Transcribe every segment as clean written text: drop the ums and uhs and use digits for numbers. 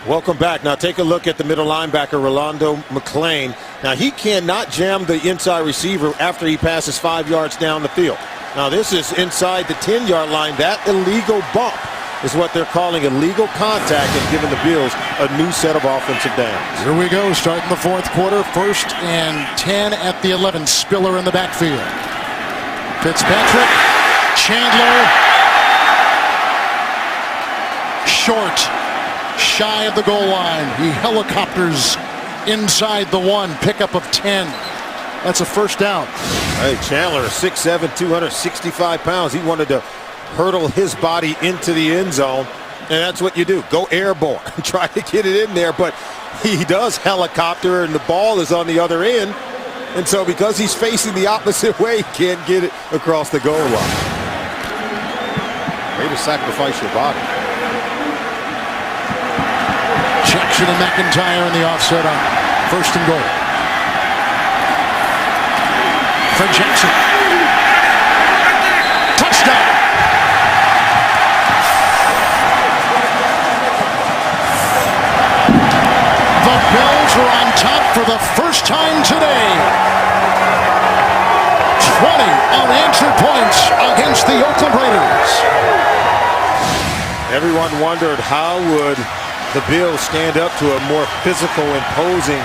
Welcome back. Now take a look at the middle linebacker, Rolando McClain. Now he cannot jam the inside receiver after he passes 5 yards down the field. Now this is inside the 10-yard line. That illegal bump is what they're calling illegal contact and giving the Bills a new set of offensive downs. Here we go, starting the fourth quarter. 1st and 10 at the 11. Spiller in the backfield. Fitzpatrick, Chandler, short, shy of the goal line. He helicopters inside the 1, pickup of 10. That's a first down. Hey, Chandler, 6'7", 265 pounds. He wanted to hurdle his body into the end zone, and that's what you do. Go airborne. Try to get it in there, but he does helicopter, and the ball is on the other end. And so because he's facing the opposite way, he can't get it across the goal line. Way to sacrifice your body. Jackson and McIntyre in the offset on 1st and goal. Fred Jackson. Touchdown. The Bills are on top for the first time today. 20 unanswered points against the Oakland Raiders. Everyone wondered how would the Bills stand up to a more physical, imposing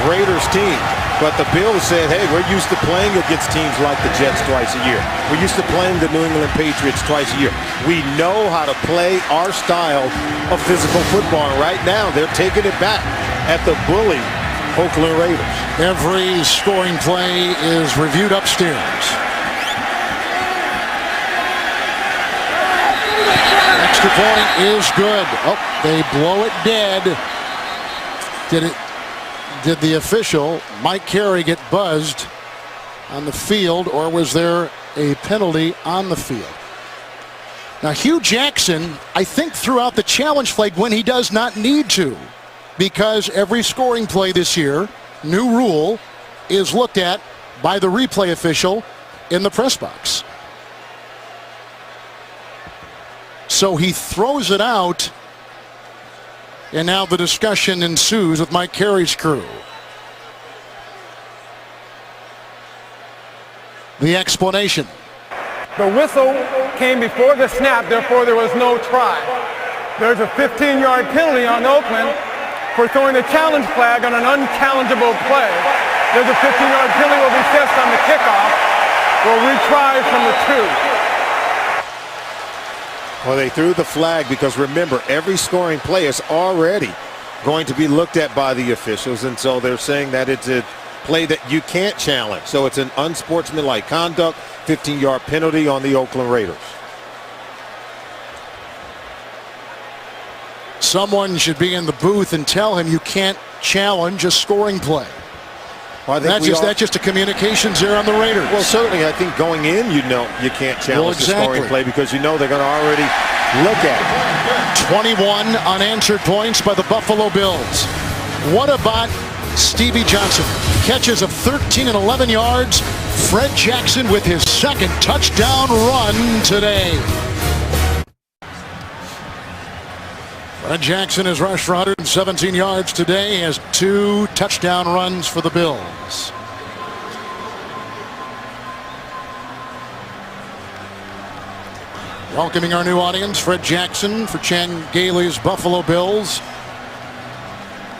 Raiders team. But the Bills said, hey, we're used to playing against teams like the Jets twice a year. We're used to playing the New England Patriots twice a year. We know how to play our style of physical football. And right now, they're taking it back at the bully Oakland Raiders. Every scoring play is reviewed upstairs. Extra point is good. Oh, they blow it dead. Did the official, Mike Carey, get buzzed on the field, or was there a penalty on the field? Now, Hugh Jackson, I think, threw out the challenge flag when he does not need to, because every scoring play this year, new rule, is looked at by the replay official in the press box. So he throws it out, and now the discussion ensues with Mike Carey's crew. The explanation. The whistle came before the snap, therefore there was no try. There's a 15-yard penalty on Oakland for throwing the challenge flag on an unchallengeable play. There's a 15-yard penalty will be assessed on the kickoff. We'll retry from the 2. Well, they threw the flag because, remember, every scoring play is already going to be looked at by the officials, and so they're saying that it's a play that you can't challenge. So it's an unsportsmanlike conduct, 15-yard penalty on the Oakland Raiders. Someone should be in the booth and tell him you can't challenge a scoring play. Well, that's just a communications error on the Raiders. Well, certainly, I think going in, you know, you can't challenge the scoring play because you know they're going to already look at it. 21 unanswered points by the Buffalo Bills. What about Stevie Johnson? Catches of 13 and 11 yards. Fred Jackson with his 2nd touchdown run today. Fred Jackson has rushed for 117 yards today. He has 2 touchdown runs for the Bills. Welcoming our new audience, Fred Jackson for Chan Gailey's Buffalo Bills.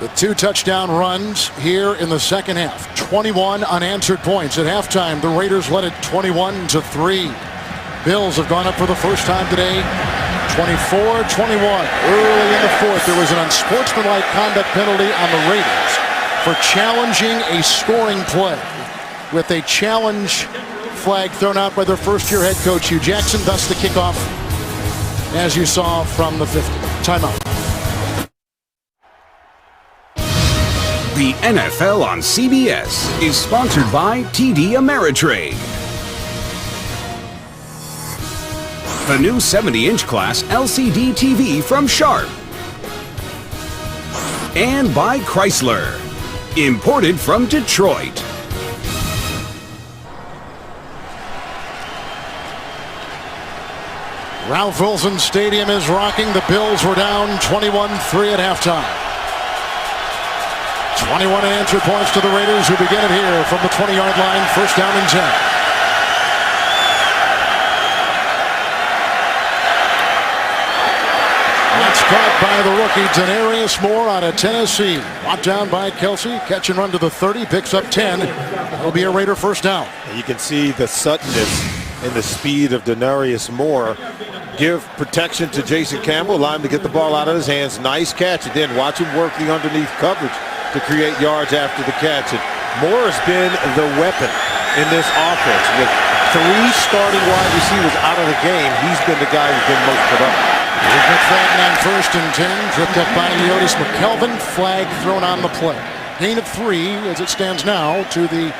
With 2 touchdown runs here in the second half. 21 unanswered points at halftime. The Raiders led it 21-3. Bills have gone up for the first time today. 24-21. Early in the 4th, there was an unsportsmanlike conduct penalty on the Raiders for challenging a scoring play, with a challenge flag thrown out by their first-year head coach, Hugh Jackson. Thus the kickoff, as you saw from the 50. Timeout. The NFL on CBS is sponsored by TD Ameritrade. The new 70-inch class LCD TV from Sharp. And by Chrysler. Imported from Detroit. Ralph Wilson Stadium is rocking. The Bills were down 21-3 at halftime. 21 unanswered points to the Raiders, who begin it here from the 20-yard line. First down and 10. That's caught by the rookie Denarius Moore out of Tennessee. Brought down by Kelsey. Catch and run to the 30. Picks up 10. That'll be a Raider first down. You can see the suddenness and the speed of Denarius Moore. Give protection to Jason Campbell. Allow him to get the ball out of his hands. Nice catch. And then watch him work the underneath coverage to create yards after the catch. And Moore has been the weapon in this offense. With 3 starting wide receivers out of the game, he's been the guy who's been most productive. Here's McFadden on first and 10. Tripped up by Leotis McKelvin. Flag thrown on the play. Gain of 3 as it stands now to the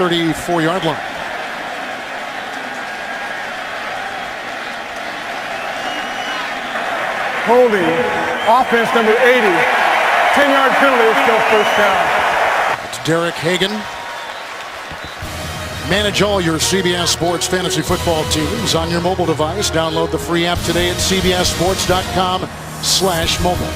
34-yard line. Holding, offense number 80. 10-yard penalty is still first down. It's Derek Hagan. Manage all your CBS Sports fantasy football teams on your mobile device. Download the free app today at cbssports.com/mobile.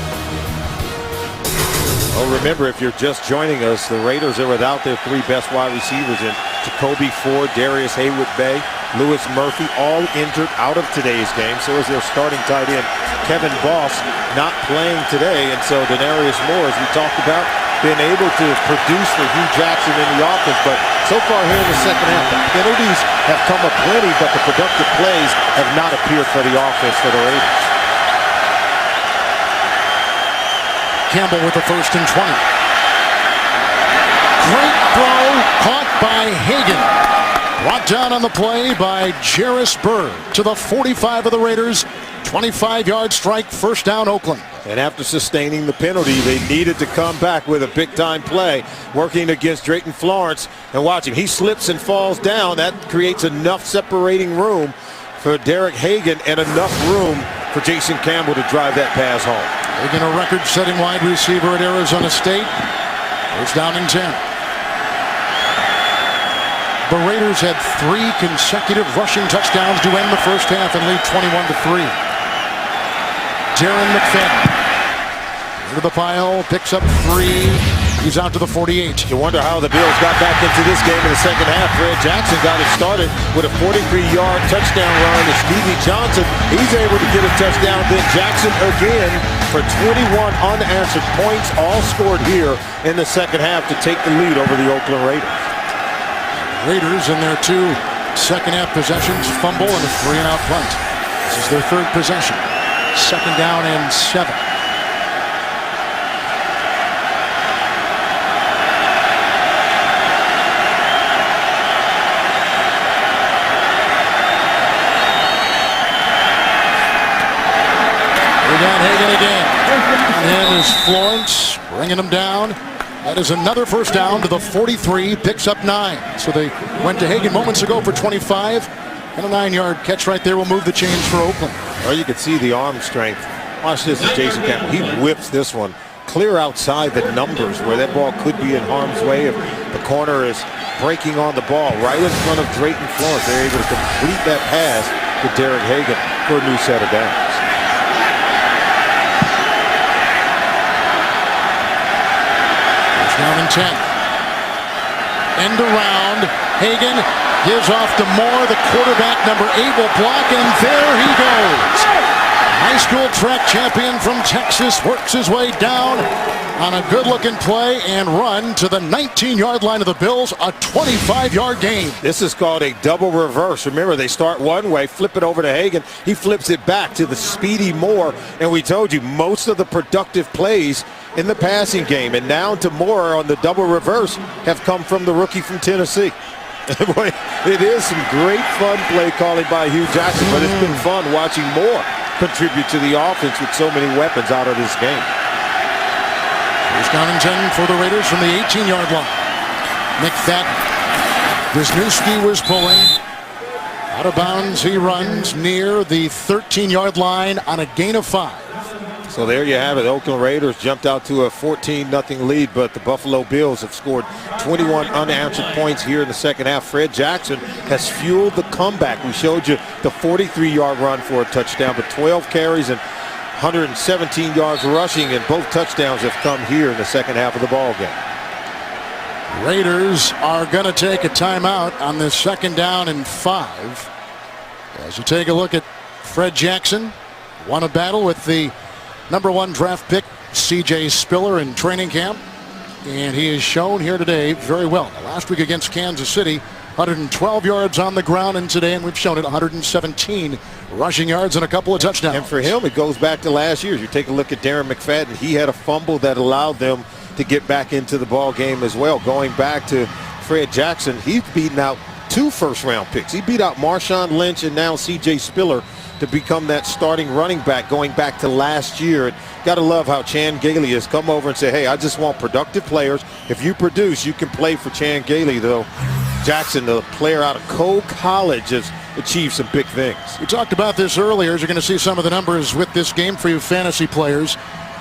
Well, remember, if you're just joining us, the Raiders are without their 3 best wide receivers in Jacoby Ford, Darius Haywood-Bay, Lewis Murphy, all injured out of today's game. So is their starting tight end, Kevin Boss, not playing today. And so Denarius Moore, as we talked about, been able to produce for Hugh Jackson in the offense. But so far here in the second half, the penalties have come up plenty, but the productive plays have not appeared for the offense for the Raiders. Campbell with the first and 20. Great throw, caught by Hagan. Brought down on the play by Jairus Byrd to the 45 of the Raiders. 25-yard strike, first down Oakland. And after sustaining the penalty, they needed to come back with a big-time play, working against Drayton Florence. And watch him. He slips and falls down. That creates enough separating room for Derek Hagan and enough room for Jason Campbell to drive that pass home. Hagan, a record-setting wide receiver at Arizona State. First down and 10. The Raiders had 3 consecutive rushing touchdowns to end the first half and lead 21-3. Darren McFadden into the pile, picks up 3. He's out to the 48. You wonder how the Bills got back into this game in the second half. Fred Jackson got it started with a 43-yard touchdown run to Stevie Johnson. He's able to get a touchdown. Then Jackson again for 21 unanswered points, all scored here in the second half to take the lead over the Oakland Raiders. Raiders in their 2 second half possessions, fumble and a 3-and-out punt. This is their 3rd possession. Second down and 7. We got Hagan again. And then is Florence bringing him down. That is another first down to the 43, picks up 9. So they went to Hagan moments ago for 25. And a 9-yard catch right there will move the chains for Oakland. Well, you can see the arm strength. Watch this, Jason Campbell. He whips this one clear outside the numbers where that ball could be in harm's way if the corner is breaking on the ball right in front of Drayton Florence. They're able to complete that pass to Derek Hagan for a new set of downs. Down and 10. End around. Hagan gives off to Moore. The quarterback, number 8, will block, and there he goes. High school track champion from Texas works his way down on a good-looking play and run to the 19-yard line of the Bills, a 25-yard gain. This is called a double reverse. Remember, they start one way, flip it over to Hagan. He flips it back to the speedy Moore, and we told you most of the productive plays in the passing game and now to Moore on the double reverse have come from the rookie from Tennessee. Boy, it is some great fun play calling by Hugh Jackson, but it's been fun watching Moore contribute to the offense with so many weapons out of this game. First down and 10 for the Raiders from the 18-yard line. McFadden. Wisniewski was pulling. Out of bounds, he runs near the 13-yard line on a gain of 5. So there you have it. Oakland Raiders jumped out to a 14-0 lead, but the Buffalo Bills have scored 21 unanswered points here in the second half. Fred Jackson has fueled the comeback. We showed you the 43-yard run for a touchdown, but 12 carries and 117 yards rushing, and both touchdowns have come here in the second half of the ball game. Raiders are going to take a timeout on this 2nd down and 5. As you take a look at Fred Jackson, won a battle with the #1 draft pick C.J. Spiller in training camp, and he is shown here today very well. Now, last week against Kansas City, 112 yards on the ground, and today, and we've shown it, 117 rushing yards and a couple of touchdowns. And for him, it goes back to last year. You take a look at Darren McFadden. He had a fumble that allowed them to get back into the ball game as well. Going back to Fred Jackson, he's beaten out 2 first-round picks. He beat out Marshawn Lynch and now C.J. Spiller to become that starting running back going back to last year. And got to love how Chan Gailey has come over and said, hey, I just want productive players. If you produce, you can play for Chan Gailey, though. Jackson, the player out of Cole College, has achieved some big things. We talked about this earlier. As you're going to see some of the numbers with this game for you fantasy players.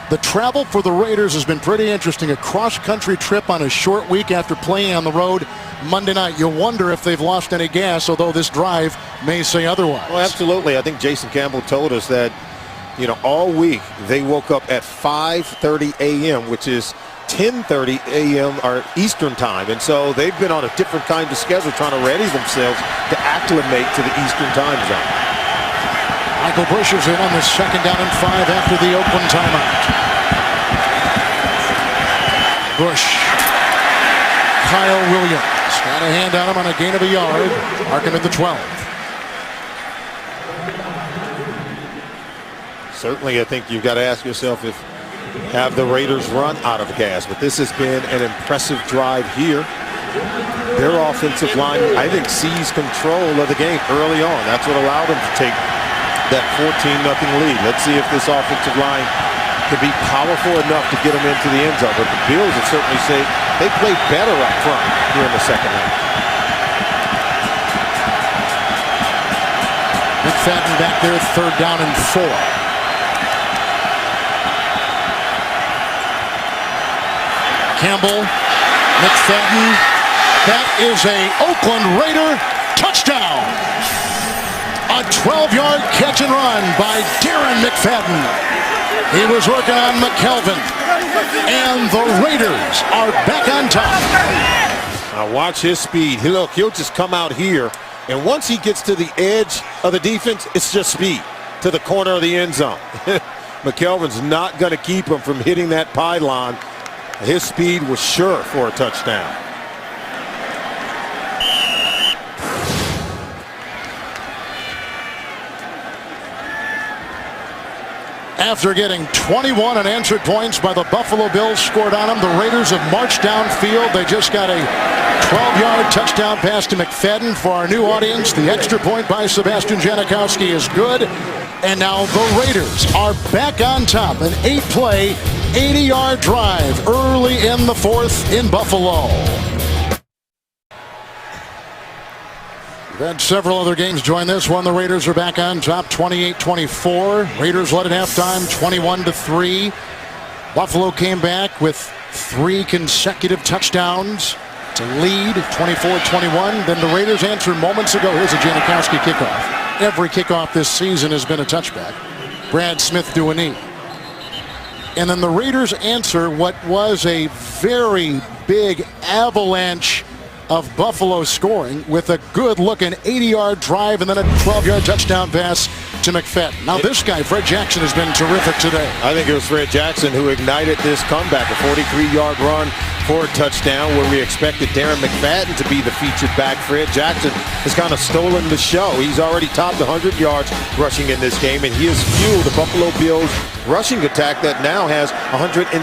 The travel for the Raiders has been pretty interesting. A cross-country trip on a short week after playing on the road Monday night. You wonder if they've lost any gas, although this drive may say otherwise. Well, absolutely. I think Jason Campbell told us that, all week they woke up at 5:30 a.m., which is 10:30 a.m. or Eastern time. And so they've been on a different kind of schedule trying to ready themselves to acclimate to the Eastern time zone. Michael Bush is in on the 2nd down and 5 after the Oakland timeout. Bush. Kyle Williams got a hand on him on a gain of a yard. Mark him at the 12. Certainly, I think you've got to ask yourself if have the Raiders run out of gas. But this has been an impressive drive here. Their offensive line, I think, seized control of the game early on. That's what allowed them to take that 14-0 lead. Let's see if this offensive line can be powerful enough to get them into the end zone. But the Bills have certainly said they played better up front here in the second half. McFadden back there, 3rd down and 4. Campbell, McFadden. That is a Oakland Raider touchdown. A 12-yard catch and run by Darren McFadden. He was working on McKelvin. And the Raiders are back on top. Now watch his speed. Look, he'll just come out here. And once he gets to the edge of the defense, it's just speed to the corner of the end zone. McKelvin's not going to keep him from hitting that pylon. His speed was sure for a touchdown. After getting 21 unanswered points by the Buffalo Bills scored on them, the Raiders have marched downfield. They just got a 12-yard touchdown pass to McFadden. For our new audience, the extra point by Sebastian Janikowski is good. And now the Raiders are back on top. An 8-play, 80-yard drive early in the 4th in Buffalo. We've had several other games join this one. The Raiders are back on top, 28-24. Raiders led at halftime, 21-3. Buffalo came back with 3 consecutive touchdowns to lead, 24-21. Then the Raiders answered moments ago. Here's a Janikowski kickoff. Every kickoff this season has been a touchback. Brad Smith do a knee. And then the Raiders answer what was a very big avalanche of Buffalo scoring with a good-looking 80-yard drive and then a 12-yard touchdown pass to McFadden. Now this guy, Fred Jackson, has been terrific today. I think it was Fred Jackson who ignited this comeback, a 43-yard run for a touchdown where we expected Darren McFadden to be the featured back. Fred Jackson has kind of stolen the show. He's already topped 100 yards rushing in this game, and he has fueled the Buffalo Bills rushing attack that now has 171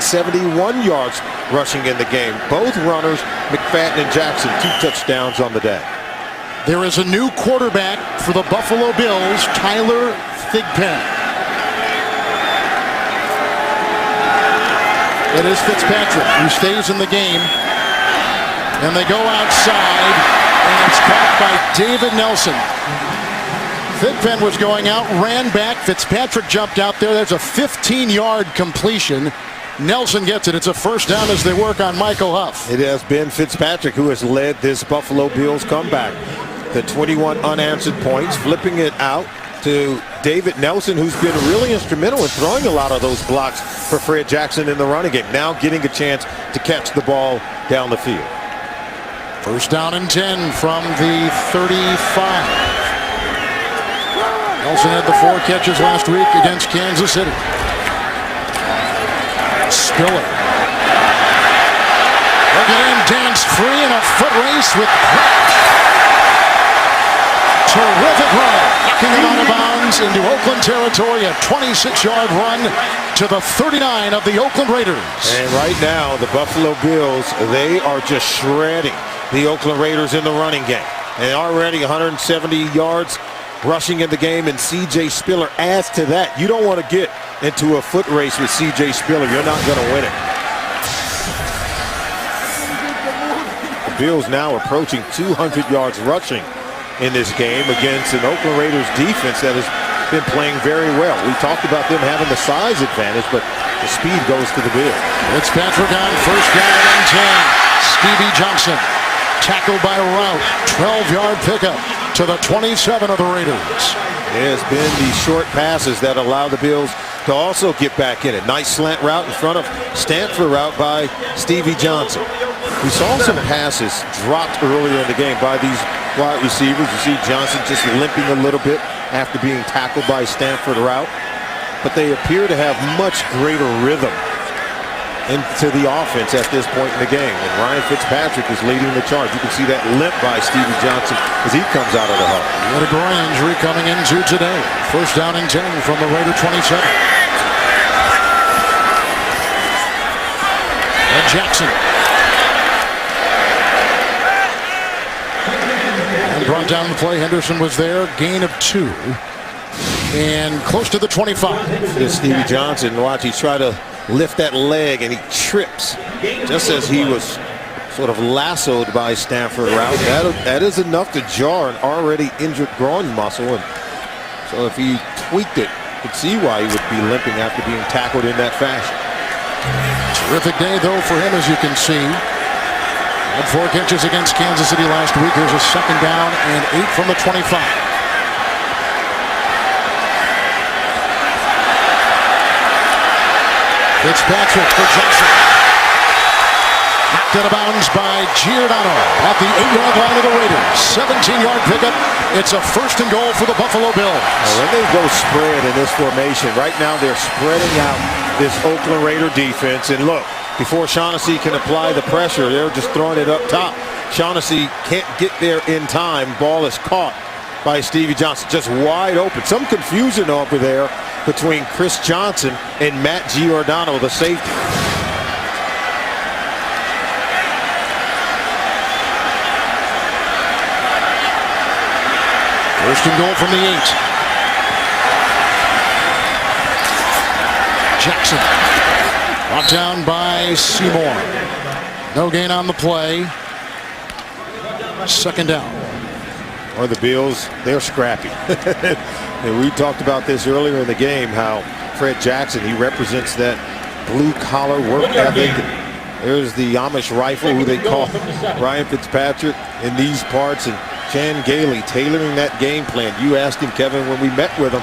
yards rushing in the game. Both runners, McFadden and Jackson, 2 touchdowns on the day. There is a new quarterback for the Buffalo Bills, Tyler Thigpen. It is Fitzpatrick who stays in the game. And they go outside, and it's caught by David Nelson. Thigpen was going out, ran back. Fitzpatrick jumped out there. There's a 15-yard completion. Nelson gets it. It's a first down as they work on Michael Huff. It has been Fitzpatrick who has led this Buffalo Bills comeback. The 21 unanswered points, flipping it out to David Nelson, who's been really instrumental in throwing a lot of those blocks for Fred Jackson in the running game. Now getting a chance to catch the ball down the field. First down and 10 from the 35. Nelson had the 4 catches last week against Kansas City. Spiller. Look at him dance free in a foot race with terrific run. Knocking him out of bounds into Oakland territory. A 26-yard run to the 39 of the Oakland Raiders. And right now, the Buffalo Bills, they are just shredding the Oakland Raiders in the running game. And already 170 yards rushing in the game, and C.J. Spiller adds to that. You don't want to get into a foot race with C.J. Spiller. You're not going to win it. The Bills now approaching 200 yards rushing in this game against an Oakland Raiders defense that has been playing very well. We talked about them having the size advantage, but the speed goes to the Bills. Fitzpatrick on first down and 10. Stevie Johnson tackled by Rout. 12-yard pickup to the 27 of the Raiders. It has been these short passes that allow the Bills to also get back in it. Nice slant route in front of Stanford route by Stevie Johnson. We saw some passes dropped earlier in the game by these wide receivers. You see Johnson just limping a little bit after being tackled by Stanford route. But they appear to have much greater rhythm into the offense at this point in the game. And Ryan Fitzpatrick is leading the charge. You can see that limp by Stevie Johnson as he comes out of the huddle. He had a groin injury coming into today. First down and 10 from the Raider 27. And Jackson. And brought down the play. Henderson was there. Gain of 2. And close to the 25. This Stevie Johnson, watch, he's trying to lift that leg and he trips just as he was sort of lassoed by Stanford route. That is enough to jar an already injured groin muscle. And so if he tweaked it, you could see why he would be limping after being tackled in that fashion. Terrific day, though, for him, as you can see. Had 4 catches against Kansas City last week. Here's a second down and 8 from the 25. Fitzpatrick for Johnson. Knocked out of bounds by Giordano at the 8-yard line of the Raiders. 17-yard pickup. It's a first and goal for the Buffalo Bills. When they go spread in this formation, right now they're spreading out this Oakland Raider defense. And look, before Shaughnessy can apply the pressure, they're just throwing it up top. Shaughnessy can't get there in time. Ball is caught by Stevie Johnson, just wide open. Some confusion over there between Chris Johnson and Matt Giordano, the safety. First and goal from the 8. Jackson. Brought down by Seymour. No gain on the play. Second down. Or the Bills, they're scrappy. And we talked about this earlier in the game, how Fred Jackson, he represents that blue-collar work ethic. There's the Amish rifle, who they call Ryan Fitzpatrick in these parts, and Chan Gailey tailoring that game plan. You asked him, Kevin, when we met with him,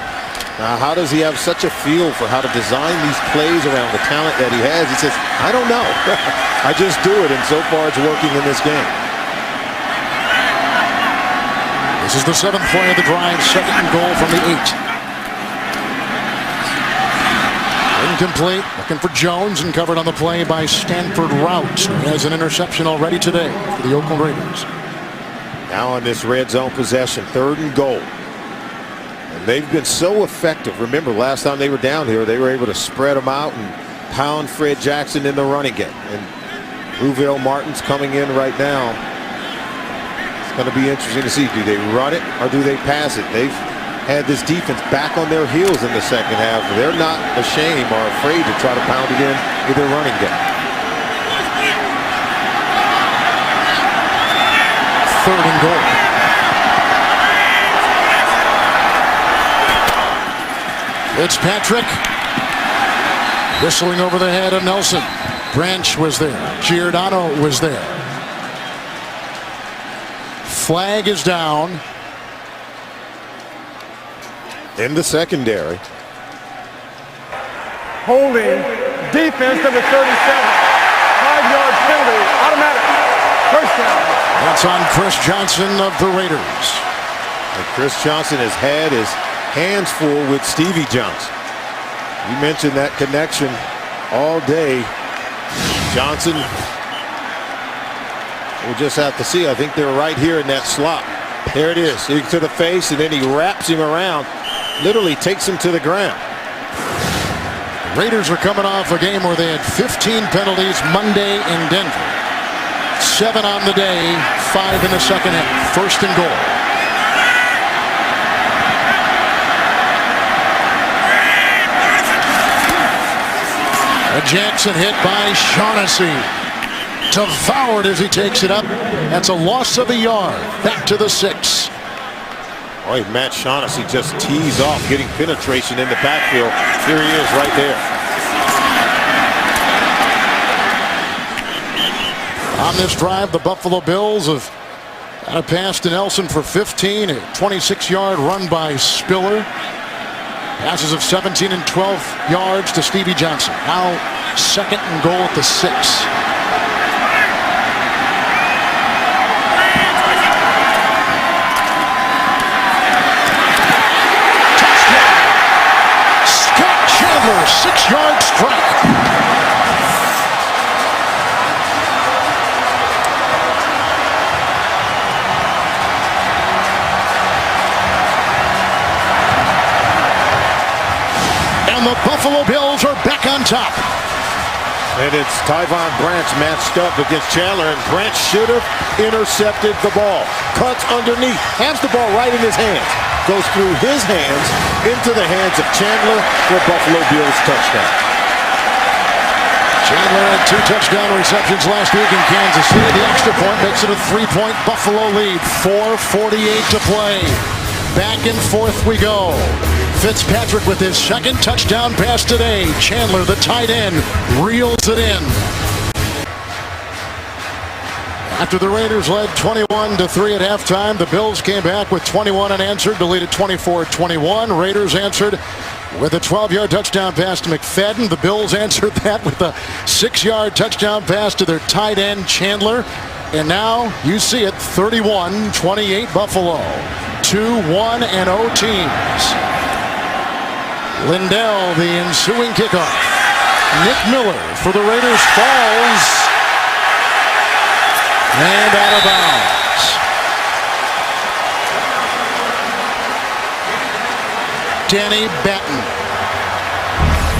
how does he have such a feel for how to design these plays around the talent that he has? He says, I don't know. I just do it, and so far it's working in this game. This is the 7th play of the drive. Second and goal from the 8. Incomplete. Looking for Jones, and covered on the play by Stanford Rout, who has an interception already today for the Oakland Raiders. Now on this red zone possession, 3rd and goal. And they've been so effective. Remember, last time they were down here, they were able to spread them out and pound Fred Jackson in the running game. And Louisville Martin's coming in right now. Going to be interesting to see, do they run it or do they pass it? They've had this defense back on their heels in the second half. They're not ashamed or afraid to try to pound it in with their running game. 3rd and goal. Fitzpatrick whistling over the head of Nelson. Branch was there. Giordano was there. Flag is down. In the secondary. Holding defense number 37. 5-yard penalty. Automatic. First down. That's on Chris Johnson of the Raiders. And Chris Johnson has had his hands full with Stevie Johnson. You mentioned that connection all day. Johnson, we'll just have to see. I think they're right here in that slot. There it is. To the face, and then he wraps him around. Literally takes him to the ground. Raiders are coming off a game where they had 15 penalties Monday in Denver. 7 on the day, 5 in the second half. First and goal. A Jackson hit by Shaughnessy. Devoured as he takes it up. That's a loss of a yard. Back to the 6. Boy, Matt Shaughnessy just tees off, getting penetration in the backfield. Here he is right there. On this drive, the Buffalo Bills have had a pass to Nelson for 15. A 26-yard run by Spiller. Passes of 17 and 12 yards to Stevie Johnson. Now second and goal at the 6. Scott Chandler, 6-yard strike. The Buffalo Bills are back on top. And it's Tyvon Branch matched up against Chandler, and Branch should have intercepted the ball. Cuts underneath, has the ball right in his hands. Goes through his hands into the hands of Chandler for Buffalo Bills touchdown. Chandler had 2 touchdown receptions last week in Kansas City. The extra point makes it a 3-point Buffalo lead. 4:48 to play. Back and forth we go. Fitzpatrick with his second touchdown pass today. Chandler, the tight end, reels it in. After the Raiders led 21-3 at halftime, the Bills came back with 21 unanswered to lead at 24-21. Raiders answered with a 12-yard touchdown pass to McFadden. The Bills answered that with a 6-yard touchdown pass to their tight end, Chandler. And now you see it, 31-28 Buffalo. 2-1-0 teams. Lindell, the ensuing kickoff. Nick Miller for the Raiders falls. And out of bounds. Danny Batten.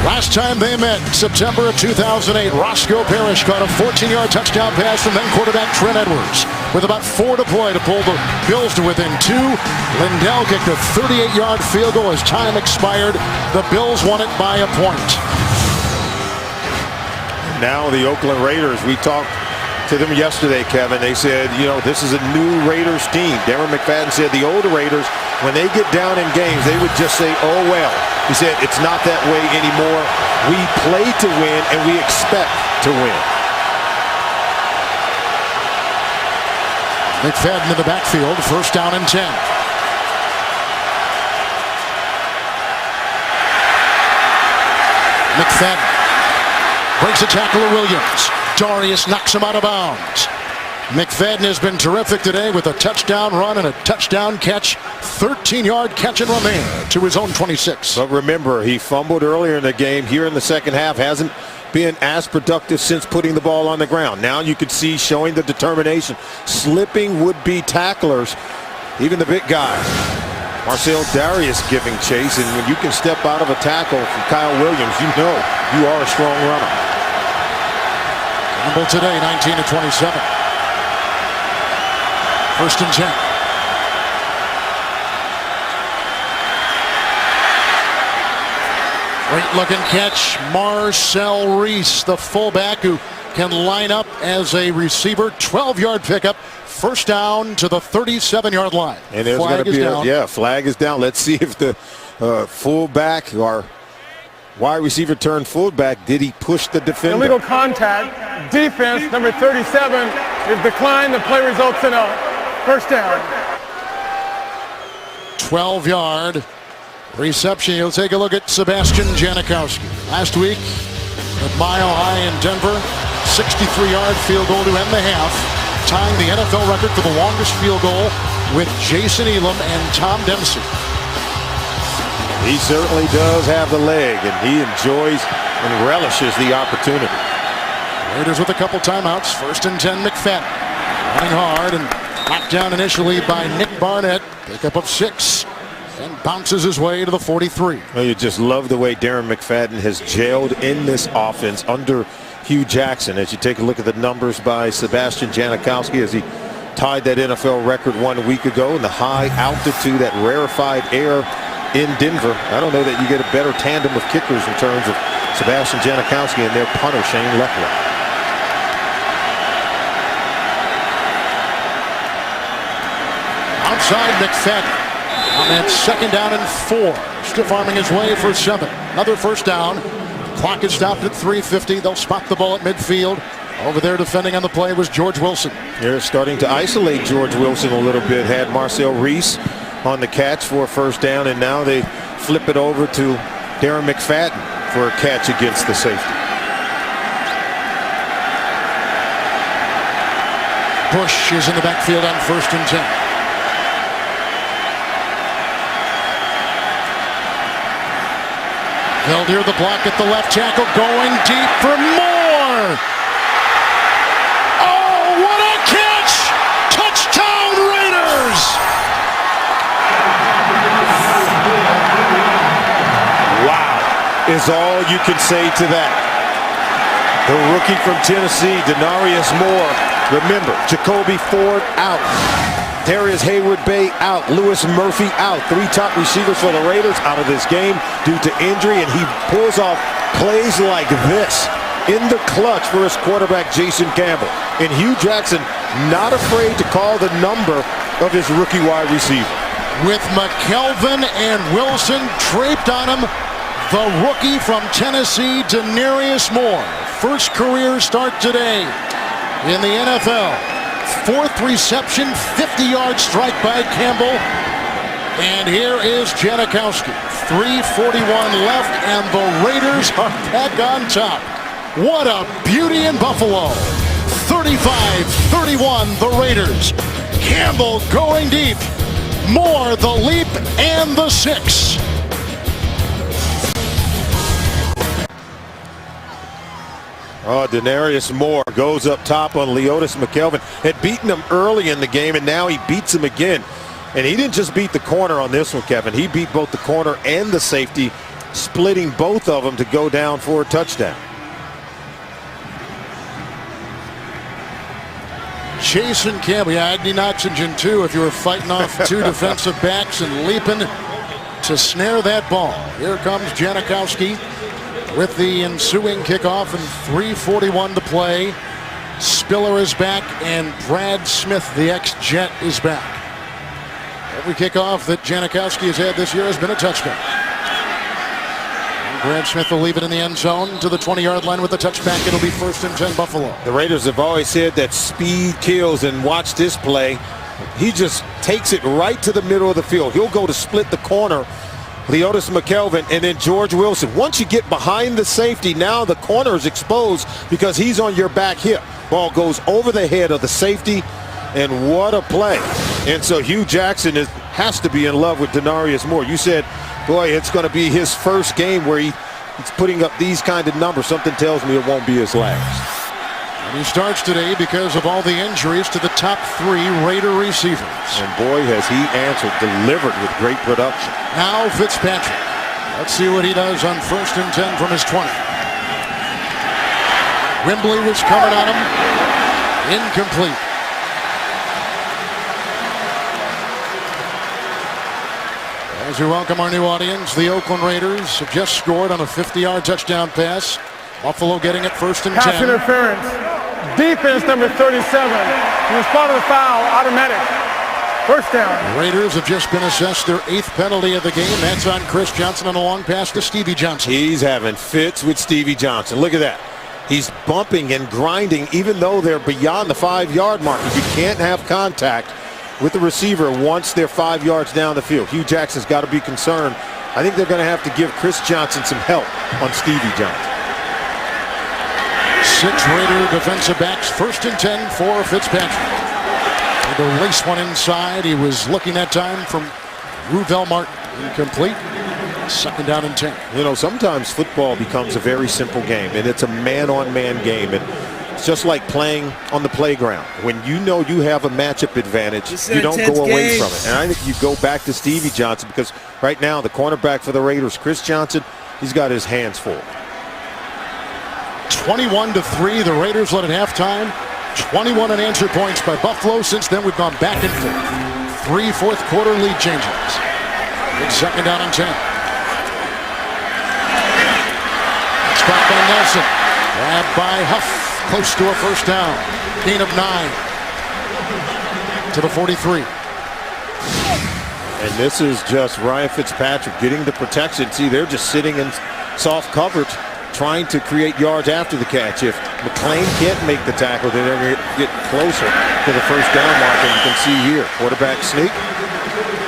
Last time they met, September of 2008, Roscoe Parrish caught a 14-yard touchdown pass from then quarterback Trent Edwards. With about 4 to play to pull the Bills to within 2. Lindell kicked a 38-yard field goal as time expired. The Bills won it by a point. Now the Oakland Raiders, we talked to them yesterday, Kevin. They said, you know, this is a new Raiders team. Darren McFadden said the older Raiders, when they get down in games, they would just say, oh, well. He said, it's not that way anymore. We play to win, and we expect to win. McFadden in the backfield, first down and 10. McFadden breaks a tackle of Williams. Darius knocks him out of bounds. McFadden has been terrific today with a touchdown run and a touchdown catch. 13-yard catch and run there to his own 26. But remember, he fumbled earlier in the game. Here in the second half, hasn't been as productive since putting the ball on the ground. Now you can see showing the determination. Slipping would-be tacklers, even the big guys. Marcel Darius giving chase, and when you can step out of a tackle from Kyle Williams, you know you are a strong runner. Campbell today, 19-27. First and 10. Great looking catch. Marcel Reese, the fullback who can line up as a receiver. 12-yard pickup. First down to the 37-yard line. And there's going to be down. Flag is down. Let's see if the fullback or wide receiver turned fullback. Did he push the defender? Illegal contact. Defense, number 37, is declined. The play results in a first down. 12-yard reception. You'll take a look at Sebastian Janikowski. Last week at Mile High in Denver, 63-yard field goal to end the half, tying the NFL record for the longest field goal with Jason Elam and Tom Dempsey. He certainly does have the leg, and he enjoys and relishes the opportunity. Raiders with a couple timeouts. 1st and 10, McFadden. Running hard and knocked down initially by Nick Barnett. Pickup of 6 and bounces his way to the 43. Well, you just love the way Darren McFadden has jailed in this offense under Hugh Jackson. As you take a look at the numbers by Sebastian Janikowski as he tied that NFL record 1 week ago in the high altitude, that rarefied air in Denver. I don't know that you get a better tandem of kickers in terms of Sebastian Janikowski and their punter, Shane Lechler. Outside McFadden on that 2nd down and 4. Stiff arming his way for 7. Another first down. Clock is stopped at 3:50. They'll spot the ball at midfield. Over there defending on the play was George Wilson. They're starting to isolate George Wilson a little bit. Had Marcel Reese on the catch for a first down, and now they flip it over to Darren McFadden for a catch against the safety. Bush is in the backfield on 1st and 10. Veldier the block at the left tackle, going deep for more. Oh, what a catch! Touchdown Raiders! Wow, is all you can say to that. The rookie from Tennessee, Denarius Moore. Remember, Jacoby Ford out. Darius Hayward-Bay out. Lewis Murphy out. 3 top receivers for the Raiders out of this game due to injury, and he pulls off plays like this in the clutch for his quarterback, Jason Campbell. And Hugh Jackson not afraid to call the number of his rookie wide receiver. With McKelvin and Wilson draped on him, the rookie from Tennessee, Denarius Moore. First career start today in the NFL. 4th reception, 50-yard strike by Campbell. And here is Janikowski. 3:41 left, and the Raiders are back on top. What a beauty in Buffalo. 35-31, the Raiders. Campbell going deep. Moore the leap and the 6. Oh, Denarius Moore goes up top on Leotis McKelvin. Had beaten him early in the game, and now he beats him again. And he didn't just beat the corner on this one, Kevin. He beat both the corner and the safety, splitting both of them to go down for a touchdown. Jason Campbell, yeah, I'd need oxygen too if you were fighting off 2 defensive backs and leaping to snare that ball. Here comes Janikowski with the ensuing kickoff, and 3:41 to play. Spiller is back, and Brad Smith, the ex-Jet, is back. Every kickoff that Janikowski has had this year has been a touchdown. And Brad Smith will leave it in the end zone to the 20-yard line with the touchback. It'll be 1st and 10 Buffalo. The Raiders have always said that speed kills, and watch this play. He just takes it right to the middle of the field. He'll go to split the corner, Leotis McKelvin, and then George Wilson. Once you get behind the safety, now the corner is exposed because he's on your back hip. Ball goes over the head of the safety, and what a play. And so Hugh Jackson has to be in love with Denarius Moore. You said, boy, it's going to be his first game where he's putting up these kind of numbers. Something tells me it won't be his last. And he starts today because of all the injuries to the top 3 Raider receivers. And boy, has he answered, delivered with great production. Now Fitzpatrick. Let's see what he does on 1st and 10 from his 20. Wembley was coming on him. Incomplete. As we welcome our new audience, the Oakland Raiders have just scored on a 50-yard touchdown pass. Buffalo getting it 1st and 10. Pass interference. Defense, number 37. In the spot of the foul, automatic. First down. Raiders have just been assessed their 8th penalty of the game. That's on Chris Johnson on a long pass to Stevie Johnson. He's having fits with Stevie Johnson. Look at that. He's bumping and grinding even though they're beyond the 5-yard marker. You can't have contact with the receiver once they're 5 yards down the field. Hugh Jackson's got to be concerned. I think they're going to have to give Chris Johnson some help on Stevie Johnson. 6 Raider defensive backs. 1st and 10 for Fitzpatrick. The lace one inside. He was looking that time from Ruvel Martin. Incomplete. 2nd down and 10. You know, sometimes football becomes a very simple game, and it's a man-on-man game. And it's just like playing on the playground. When you know you have a matchup advantage, you don't go away from it. And I think you go back to Stevie Johnson because right now the cornerback for the Raiders, Chris Johnson, he's got his hands full. 21-3. The Raiders led at halftime. 21 unanswered points by Buffalo. Since then, we've gone back and forth. 3 fourth-quarter lead changes. It's 2nd down and 10. Caught by Nelson. Grabbed by Huff. Close to a first down. Gain of 9. To the 43. And this is just Ryan Fitzpatrick getting the protection. See, they're just sitting in soft coverage, trying to create yards after the catch. If McClain can't make the tackle, then they're going to get closer to the first down mark. And you can see here, quarterback sneak.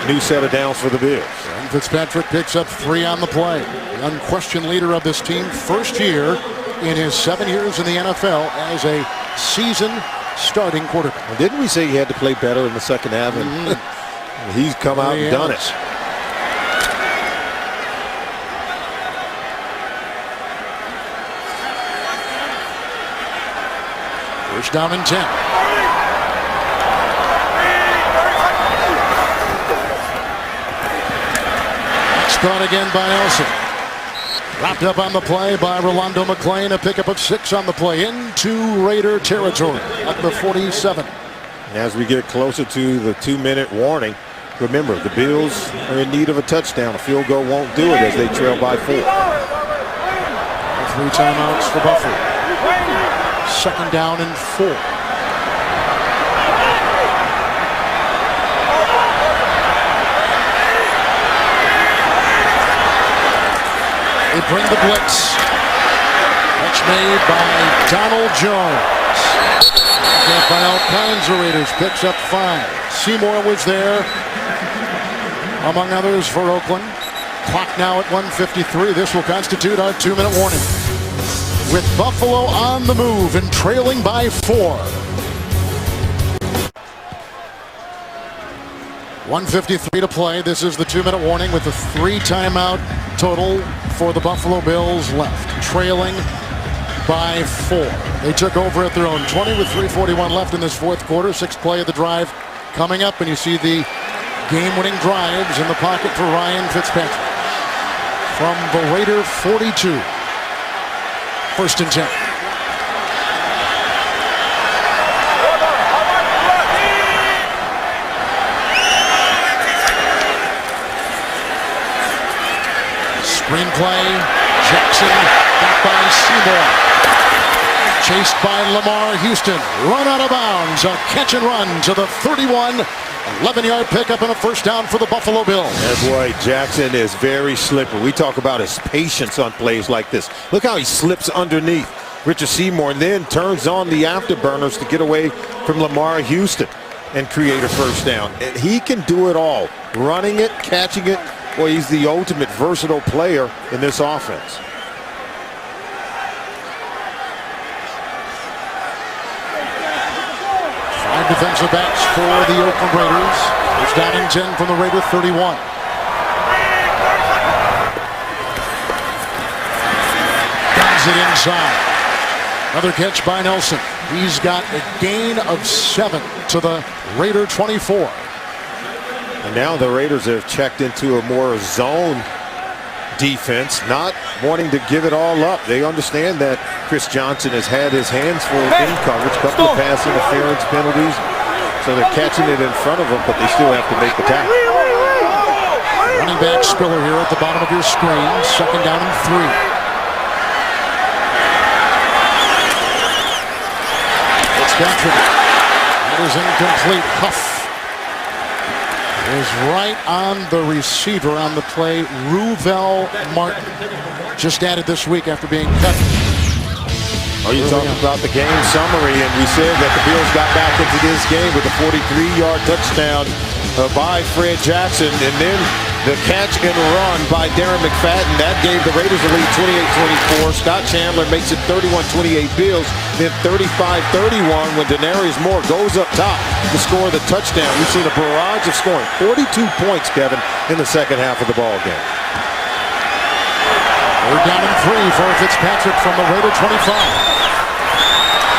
New set of downs for the Bills. And Fitzpatrick picks up 3 on the play. The unquestioned leader of this team, first year in his 7 years in the NFL as a seasoned starting quarterback. Well, didn't we say he had to play better in the second half? And he's come out and done it. First down and 10. Caught again by Nelson. Wrapped up on the play by Rolando McClain. A pickup of 6 on the play into Raider territory at the 47. And as we get closer to the 2-minute warning, remember the Bills are in need of a touchdown. A field goal won't do it as they trail by 4. 3 timeouts for Buffalo. 2nd down and 4. They bring the blitz. Catch made by Donald Jones. Get by all kinds of Raiders. Picks up 5. Seymour was there, among others, for Oakland. Clock now at 1:53. This will constitute our 2-minute warning. With Buffalo on the move and trailing by 4. 1:53 to play. This is the 2-minute warning with the 3 timeout total for the Buffalo Bills left. Trailing by 4. They took over at their own 20 with 3:41 left in this 4th quarter. 6th play of the drive coming up, and you see the game-winning drives in the pocket for Ryan Fitzpatrick. From the Raider 42. 1st and 10. Screenplay, Jackson, back by Seymour. Chased by Lamar Houston. Run out of bounds. A catch and run to the 31. 11-yard pickup and a first down for the Buffalo Bills. And boy, Jackson is very slippery. We talk about his patience on plays like this. Look how he slips underneath Richard Seymour and then turns on the afterburners to get away from Lamar Houston and create a first down. And he can do it all. Running it, catching it. Well, he's the ultimate versatile player in this offense. Five defensive backs for the Oakland Raiders. It's down and 10 from the Raider 31. Guns it inside. Another catch by Nelson. He's got a gain of 7 to the Raider 24. And now the Raiders have checked into a more zone defense, not wanting to give it all up. They understand that Chris Johnson has had his hands full in coverage, a couple of pass interference penalties. So they're catching it in front of them, but they still have to make the tackle. Running back Spiller here at the bottom of your screen. 2nd down and 3. It's Benjamin. That is incomplete. Huff is right on the receiver on the play. Ruvel Martin, just added this week after being cut. Are you talking about the game summary? And we said that the Bills got back into this game with a 43-yard touchdown by Fred Jackson, and then the catch and run by Darren McFadden. That gave the Raiders a lead 28-24. Scott Chandler makes it 31-28 Bills, then 35-31 when Denarius Moore goes up top to score the touchdown. We've seen a barrage of scoring. 42 points, Kevin, in the second half of the ball game. Third down and 3 for Fitzpatrick from the Raider 25.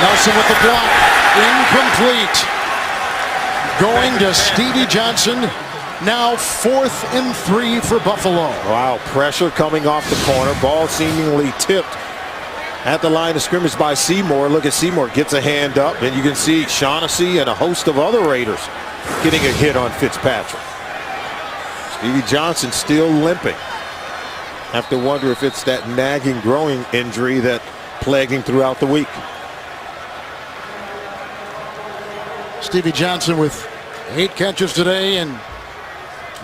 Nelson with the block. Incomplete. Going to Stevie Johnson. Now 4th and 3 for Buffalo. Wow, pressure coming off the corner. Ball seemingly tipped at the line of scrimmage by Seymour. Look at Seymour, gets a hand up, and you can see Shaughnessy and a host of other Raiders getting a hit on Fitzpatrick. Stevie Johnson still limping. Have to wonder if it's that nagging growing injury that plagued him throughout the week. Stevie Johnson with 8 catches today and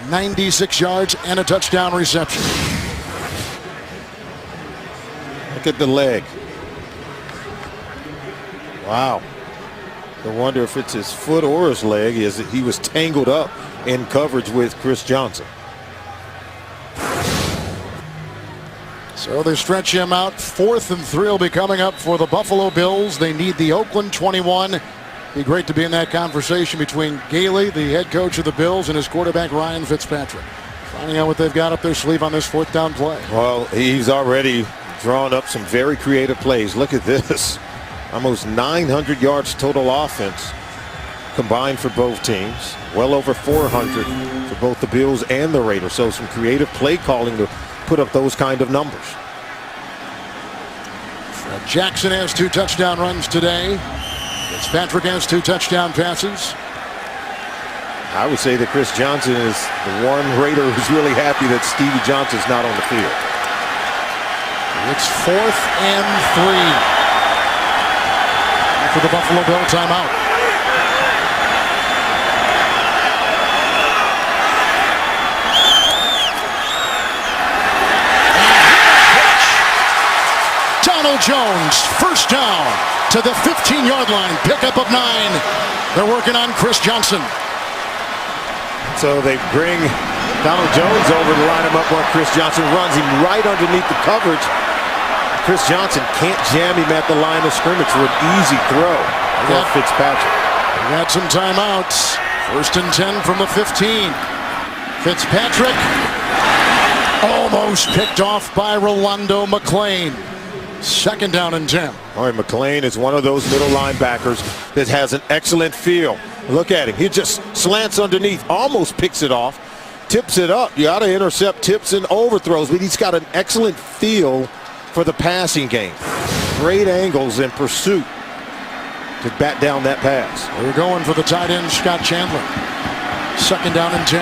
96 yards and a touchdown reception. Look at the leg. Wow. I wonder if it's his foot or his leg. He was tangled up in coverage with Chris Johnson. So they stretch him out. 4th and 3 will be coming up for the Buffalo Bills. They need the Oakland 21. Be great to be in that conversation between Gailey, the head coach of the Bills, and his quarterback Ryan Fitzpatrick. Finding out what they've got up their sleeve on this 4th down play. Well, he's already drawn up some very creative plays. Look at this. Almost 900 yards total offense combined for both teams. Well over 400 for both the Bills and the Raiders. So some creative play calling to put up those kind of numbers. Jackson has 2 touchdown runs today. Fitzpatrick has 2 touchdown passes. I would say that Chris Johnson is the one Raider who's really happy that Stevie Johnson's not on the field. It's 4th and 3 for the Buffalo Bill timeout. Donald Jones, first down to the 15-yard line. Pickup of 9. They're working on Chris Johnson. So they bring Donald Jones over to line him up while Chris Johnson runs him right underneath the coverage. Chris Johnson can't jam him at the line of scrimmage for an easy throw for Fitzpatrick. We got some timeouts. 1st and 10 from the 15. Fitzpatrick almost picked off by Rolando McClain. 2nd down and 10. All right, McClain is one of those middle linebackers that has an excellent feel. Look at him. He just slants underneath, almost picks it off, tips it up. You got to intercept tips and overthrows, but he's got an excellent feel for the passing game. Great angles in pursuit to bat down that pass. They're going for the tight end, Scott Chandler. 2nd down and 10.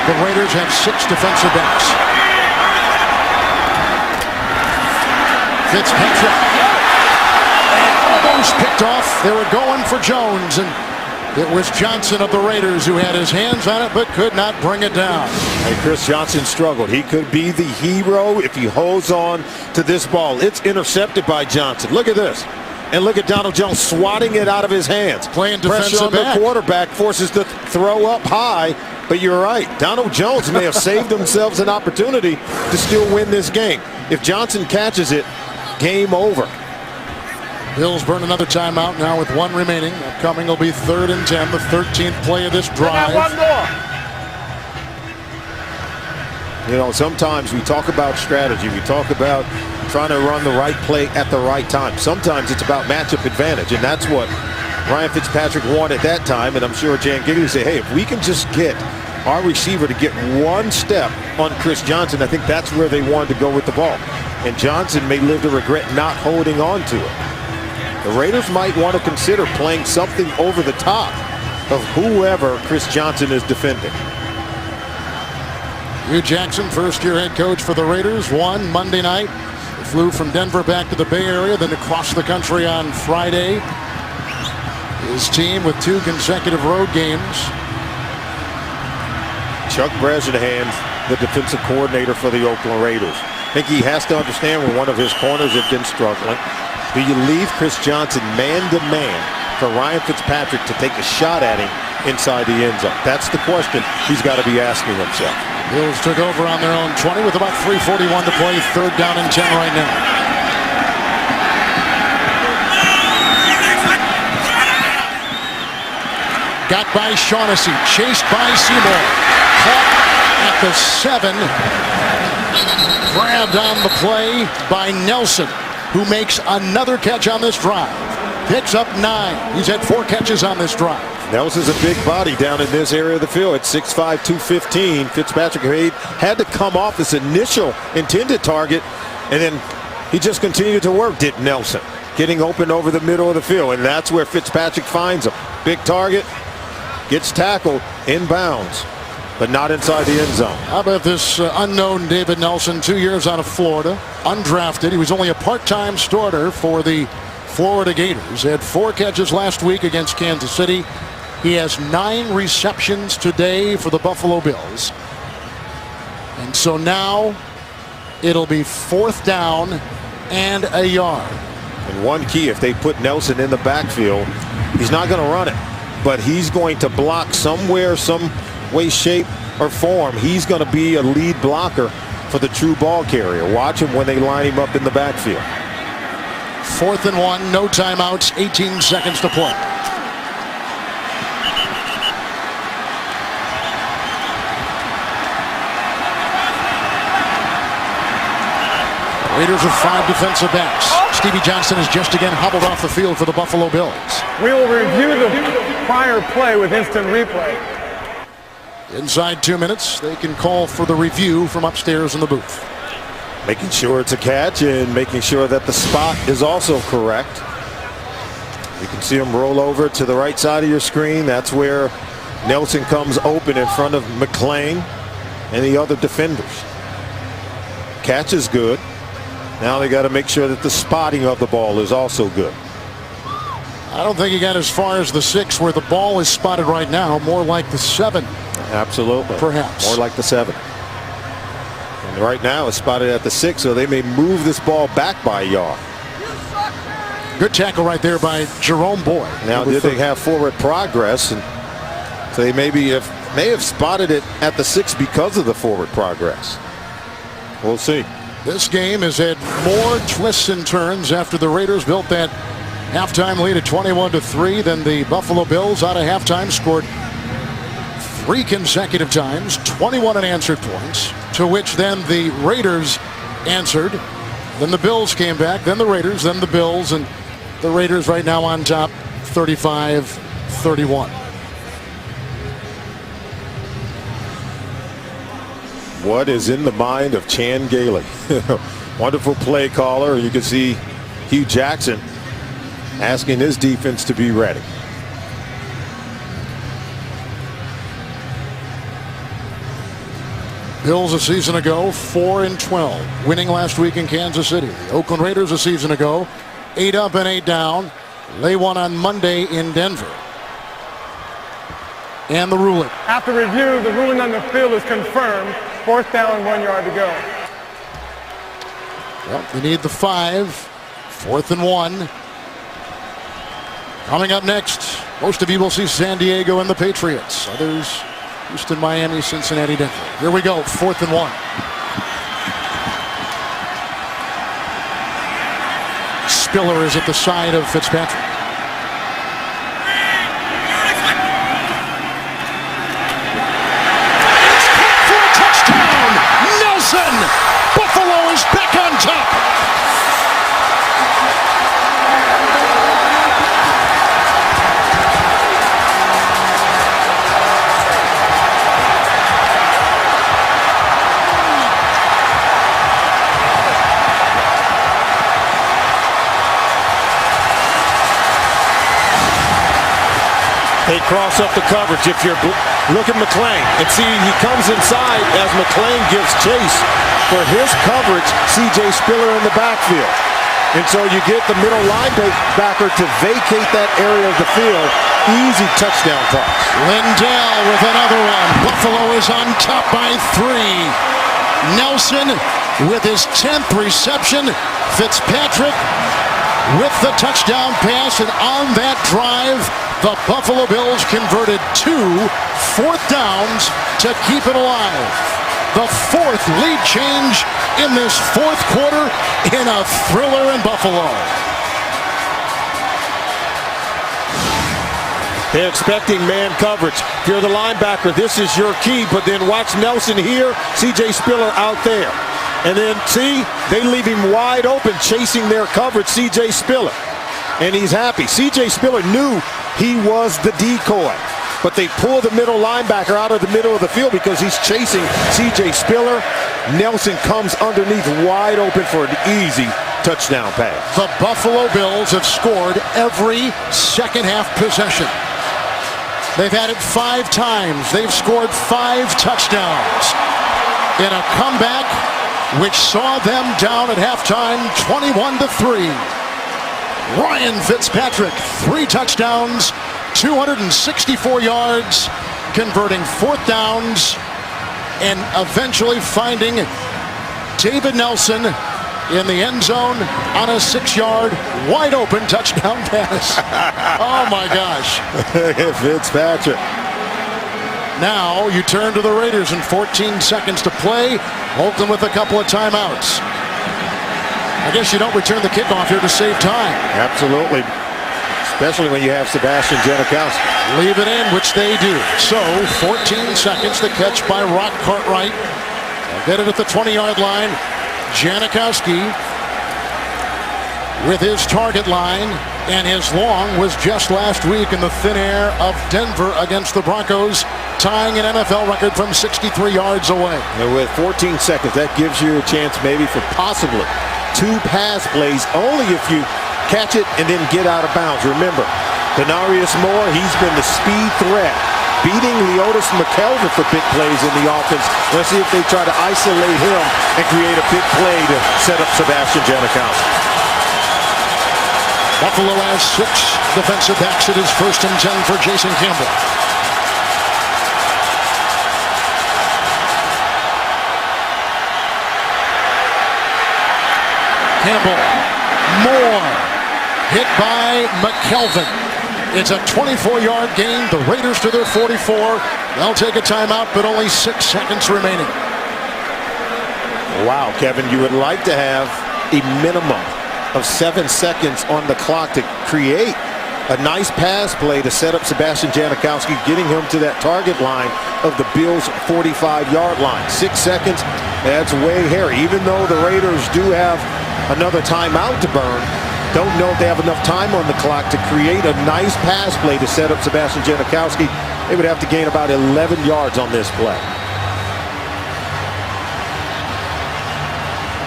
The Raiders have 6 defensive backs. Fitzpatrick almost picked off. They were going for Jones, and it was Johnson of the Raiders who had his hands on it but could not bring it down. And Chris Johnson struggled. He could be the hero if he holds on to this ball. It's intercepted by Johnson. Look at this. And look at Donald Jones swatting it out of his hands. Playing pressure defensive on the back. quarterback forces the throw up high. But you're right. Donald Jones may have saved themselves an opportunity to still win this game. If Johnson catches it, game over. Bills burn another timeout now with 1 remaining. Upcoming will be 3rd and 10, the 13th play of this drive. One more. You know, sometimes we talk about strategy. We talk about trying to run the right play at the right time. Sometimes it's about matchup advantage, and that's what Ryan Fitzpatrick wanted that time. And I'm sure Jan Gigley said, hey, if we can just get our receiver to get 1 step on Chris Johnson, I think that's where they wanted to go with the ball. And Johnson may live to regret not holding on to it. The Raiders might want to consider playing something over the top of whoever Chris Johnson is defending. Hugh Jackson, first-year head coach for the Raiders, won Monday night. Flew from Denver back to the Bay Area, then across the country on Friday. His team with 2 consecutive road games. Chuck Bresnahan, the defensive coordinator for the Oakland Raiders. I think he has to understand when one of his corners have been struggling. Do you leave Chris Johnson man-to-man for Ryan Fitzpatrick to take a shot at him inside the end zone? That's the question he's got to be asking himself. Bills took over on their own 20 with about 3:41 to play. 3rd down and 10 right now. Got by Shaughnessy, chased by Seymour. Caught at the 7. Grabbed on the play by Nelson, who makes another catch on this drive. Picks up 9. He's had 4 catches on this drive. Nelson's a big body down in this area of the field at 6'5", 215. Fitzpatrick had to come off his initial intended target, and then he just continued to work, did Nelson, getting open over the middle of the field, and that's where Fitzpatrick finds him. Big target, gets tackled, inbounds, but not inside the end zone. How about this unknown David Nelson, 2 years out of Florida, undrafted. He was only a part-time starter for the Florida Gators. He had 4 catches last week against Kansas City. He has 9 receptions today for the Buffalo Bills. And so now it'll be 4th down and a yard. And one key, if they put Nelson in the backfield, he's not going to run it, but he's going to block somewhere, some way, shape, or form. He's going to be a lead blocker for the true ball carrier. Watch him when they line him up in the backfield. 4th and 1, no timeouts, 18 seconds to play. Raiders with 5 defensive backs. Stevie Johnson is just again hobbled off the field for the Buffalo Bills. We will review the prior play with instant replay. Inside 2 minutes, they can call for the review from upstairs in the booth. Making sure it's a catch and making sure that the spot is also correct. You can see him roll over to the right side of your screen. That's where Nelson comes open in front of McClain and the other defenders. Catch is good. Now they got to make sure that the spotting of the ball is also good. I don't think he got as far as the 6 where the ball is spotted right now. More like the 7. Absolutely. Perhaps. More like the 7. And right now it's spotted at the 6, so they may move this ball back by a yard. Good tackle right there by Jerome Boyd. Now did they have forward progress? And so they may have spotted it at the 6 because of the forward progress. We'll see. This game has had more twists and turns after the Raiders built that halftime lead at 21-3 than the Buffalo Bills out of halftime scored 3 consecutive times, 21 unanswered points, to which then the Raiders answered. Then the Bills came back, then the Raiders, then the Bills, and the Raiders right now on top 35-31. What is in the mind of Chan Gailey? Wonderful play caller. You can see Hugh Jackson asking his defense to be ready. Bills a season ago 4-12, winning last week in Kansas City. The Oakland Raiders a season ago 8 up and 8 down. They won on Monday in Denver. And the ruling. After review, the ruling on the field is confirmed. 4th down, 1 yard to go. Well, they need the 5. 4th and 1. Coming up next, most of you will see San Diego and the Patriots. Others, Houston, Miami, Cincinnati, Denver. Here we go, 4th and 1. Spiller is at the side of Fitzpatrick. Buffalo is back on top. They cross up the coverage. If you're Look at McClain. And see, he comes inside as McClain gives chase for his coverage, C.J. Spiller in the backfield. And so you get the middle linebacker to vacate that area of the field. Easy touchdown toss. Lindell with another one. Buffalo is on top by 3. Nelson with his 10th reception. Fitzpatrick with the touchdown pass. And on that drive, the Buffalo Bills converted 2 fourth downs to keep it alive. The 4th lead change in this 4th quarter in a thriller in Buffalo. They're expecting man coverage. If you're the linebacker, this is your key, but then watch Nelson here, C.J. Spiller out there. And then, see, they leave him wide open chasing their coverage, C.J. Spiller. And he's happy. C.J. Spiller knew he was the decoy. But they pull the middle linebacker out of the middle of the field because he's chasing C.J. Spiller. Nelson comes underneath wide open for an easy touchdown pass. The Buffalo Bills have scored every second half possession. They've had it 5 times. They've scored 5 touchdowns in a comeback which saw them down at halftime 21-3. Ryan Fitzpatrick, 3 touchdowns, 264 yards, converting 4th downs, and eventually finding David Nelson in the end zone on a 6-yard wide open touchdown pass. Oh my gosh. Fitzpatrick. Now you turn to the Raiders in 14 seconds to play. Oakland with a couple of timeouts. I guess you don't return the kickoff here to save time. Absolutely. Especially when you have Sebastian Janikowski. Leave it in, which they do. So 14 seconds, the catch by Rock Cartwright. They'll get it at the 20-yard line. Janikowski with his target line, and his long was just last week in the thin air of Denver against the Broncos, tying an NFL record from 63 yards away. And with 14 seconds, that gives you a chance maybe for possibly 2 pass plays, only if you catch it and then get out of bounds. Remember, Denarius Moore, he's been the speed threat, beating Leotis McKelvin for big plays in the offense. Let's see if they try to isolate him and create a big play to set up Sebastian Janikowski. Buffalo has 6 defensive backs. It is 1st and 10 for Jason Campbell. Campbell, Moore, hit by McKelvin. It's a 24-yard gain. The Raiders to their 44. They'll take a timeout, but only 6 seconds remaining. Wow, Kevin, you would like to have a minimum of 7 seconds on the clock to create a nice pass play to set up Sebastian Janikowski, getting him to that target line of the Bills' 45-yard line. 6 seconds, that's way hairy. Even though the Raiders do have another timeout to burn, don't know if they have enough time on the clock to create a nice pass play to set up Sebastian Janikowski. They would have to gain about 11 yards on this play.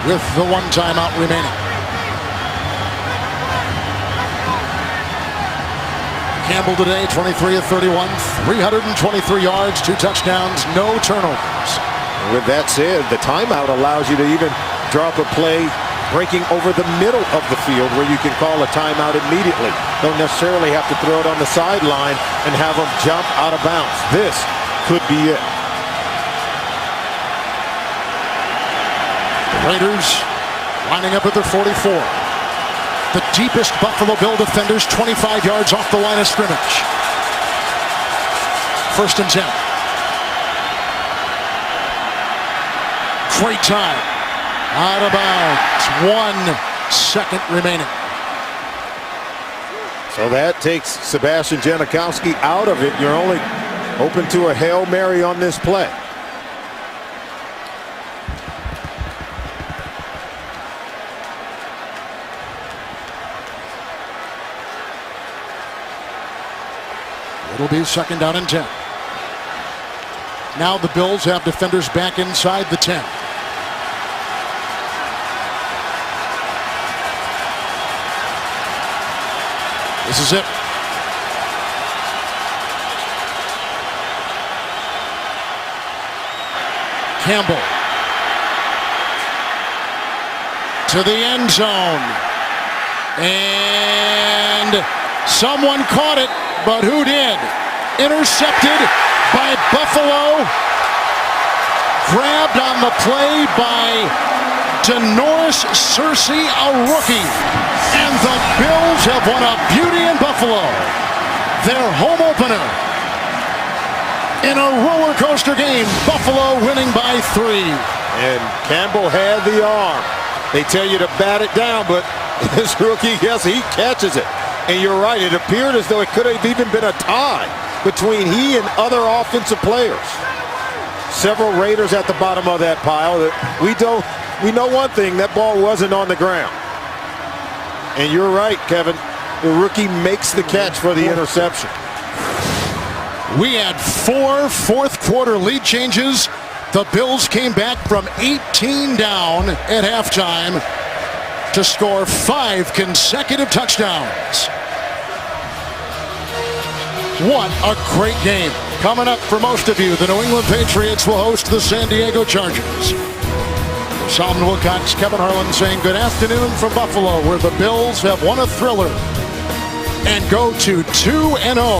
With the 1 timeout remaining. Campbell today, 23 of 31, 323 yards, 2 touchdowns, no turnovers. With that said, the timeout allows you to even drop a play breaking over the middle of the field where you can call a timeout immediately. Don't necessarily have to throw it on the sideline and have them jump out of bounds. This could be it. The Raiders lining up at their 44. The deepest Buffalo Bill defenders 25 yards off the line of scrimmage. 1st and 10. Great time. Out of bounds. 1 second remaining. So that takes Sebastian Janikowski out of it. You're only open to a Hail Mary on this play. It'll be 2nd down and 10. Now the Bills have defenders back inside the 10. This is it. Campbell to the end zone. And someone caught it, but who did? Intercepted by Buffalo. Grabbed on the play by Denoris Cersei, a rookie. And the Bills have won a beauty in Buffalo. Their home opener in a roller coaster game. Buffalo winning by 3. And Campbell had the arm. They tell you to bat it down, but this rookie, yes, he catches it. And you're right, it appeared as though it could have even been a tie between he and other offensive players. Several Raiders at the bottom of that pile. We know one thing, that ball wasn't on the ground. And you're right, Kevin. The rookie makes the catch for the interception. We had 4 fourth-quarter lead changes. The Bills came back from 18 down at halftime to score 5 consecutive touchdowns. What a great game. Coming up for most of you, the New England Patriots will host the San Diego Chargers. Solomon Wilcox, Kevin Harlan saying good afternoon from Buffalo, where the Bills have won a thriller and go to 2-0.